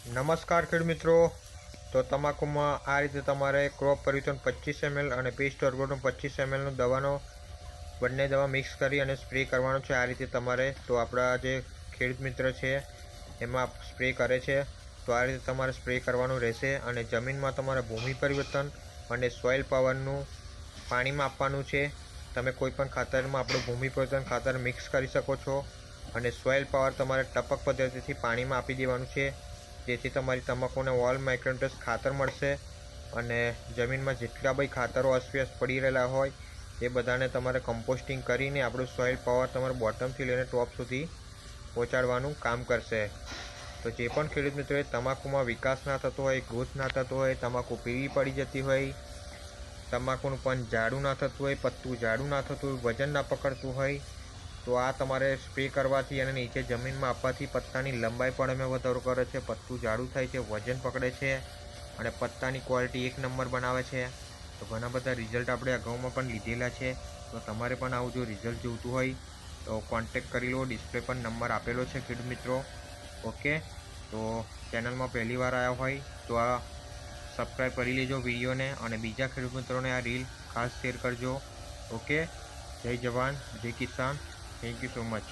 નમસ્કાર ખેડૂત મિત્રો। તો તમાકુમાં આ રીતે તમારે ક્રોપ પરિવર્તન 25 ml અને પેસ્ટ ઓર્ગોટન 25 mlનું દવાનો બંને દવા મિક્સ કરી અને સ્પ્રે કરવાનો છે આ રીતે તમારે। તો આપણા જે ખેડૂત મિત્ર છે એમાં સ્પ્રે કરે છે તો આ રીતે તમારે સ્પ્રે કરવાનું રહેશે। અને જમીનમાં તમારે ભૂમિ પરિવર્તન અને સોઇલ પાવરનું પાણીમાં આપવાનું છે। તમે કોઈપણ ખાતરમાં આપણું ભૂમિ પરિવર્તન ખાતર મિક્સ કરી શકો છો અને સોઇલ પાવર તમારે ટપક પદ્ધતિથી પાણીમાં આપી દેવાનું છે, જેથી તમારી તમાકુને ઓલ માઇક્રોન્યુટ્રન્ટ્સ ખાતર મળશે અને જમીનમાં જેટલા બી ખાતરો અસ્વ્યસ્ત પડી રહેલા હોય એ બધાને તમારે કમ્પોસ્ટિંગ કરીને આપણું સોઇલ પાવર તમારે બોટમથી લઈને ટોપ સુધી પહોંચાડવાનું કામ કરશે। તો જે પણ ખેડૂત મિત્રોએ તમાકુમાં વિકાસ ના થતો હોય, ગ્રોથ ના થતો હોય, તમાકુ પીળી પડી જતી હોય, તમાકુનું પણ જાડું ના થતું હોય, પત્તું જાડું ના થતું હોય, વજન ના પકડતું હોય, તો આ તમારે સ્પ્રે કરવાથી અને નીચે જમીનમાં આપવાથી પત્તાની લંબાઈ પણ અમે વધારો કરે છે, પત્તું જાડું થાય છે, વજન પકડે છે અને પત્તાની ક્વોલિટી એક નંબર બનાવે છે। તો ઘણા બધા રિઝલ્ટ આપણે અગાઉમાં પણ લીધેલા છે। તો તમારે પણ આવું જો રિઝલ્ટ જોઈતું હોય તો કોન્ટેક્ટ કરી લો, ડિસ્પ્લે પર નંબર આપેલો છે ખેડૂત મિત્રો। ઓકે, તો ચેનલમાં પહેલી વાર આવ્યા હોય તો આ સબસ્ક્રાઈબ કરી લેજો વિડીયોને અને બીજા ખેડૂત મિત્રોને આ રીલ ખાસ શેર કરજો। ઓકે, જય જવાન જય કિસાન, થેન્ક યુ સો મચ।